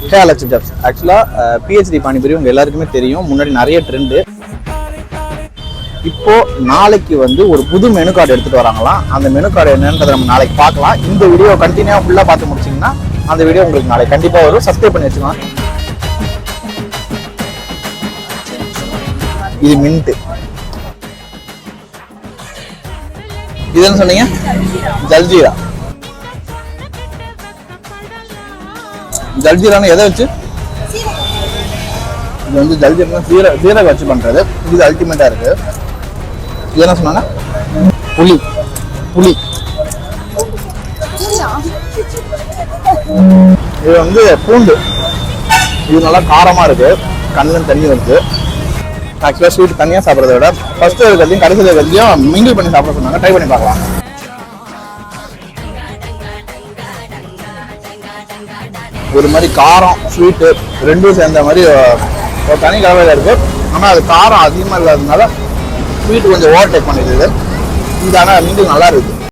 ஹே Alex jobs. ஆக்சுவலாக PhD panipuri உங்கள் எல்லாருக்குமே தெரியும், முன்னாடி நிறைய ட்ரெண்டு. இப்போ நாளைக்கு வந்து ஒரு புது மெனு கார்டு எடுத்துகிட்டு வராங்களாம். அந்த மெனு கார்டு என்னன்றதை நம்ம நாளைக்கு பார்க்கலாம். இந்த வீடியோ கண்டினியூவாக ஃபுல்லாக பார்த்து முடிச்சிங்கன்னா அந்த வீடியோ உங்களுக்கு நாளைக்கு கண்டிப்பாக வரும். சப்ஸ்கிரைப் பண்ணி வச்சுக்கலாம். இது மின்ட்டு. இது என்ன சொன்னீங்க? ஜல்ஜீரா. ஜல்ஜீரான்னு எதை வச்சு? இது வந்து ஜல்ஜீரா ஜீரக வச்சு பண்றது. இது அல்டிமேட்டா இருக்கு. இது என்ன சொன்னாங்க? புளி. புளி இது வந்து பூண்டு. இது நல்லா காரமா இருக்கு. கண்ணுல தண்ணி வருது. ஆக்சுவலா ஸ்வீட் தனியா சாப்பிட்றத விட ஃபர்ஸ்ட் இருக்கிறதையும் கடைசியில் இருக்கிறதையும் மிங்கிள் பண்ணி சாப்பிட சொன்னாங்க. ட்ரை பண்ணி பார்க்கலாம். ஒரு மாதிரி காரம் ஸ்வீட்டு ரெண்டும் சேர்ந்த மாதிரி ஒரு தனி கலவையில் இருக்கு. ஆனால் அது காரம் அதிகமாக இல்லாததுனால ஸ்வீட்டு கொஞ்சம் ஓவர்டேக் பண்ணிடுது. இது ஆனால் மிங்கிள் நல்லா இருக்குது.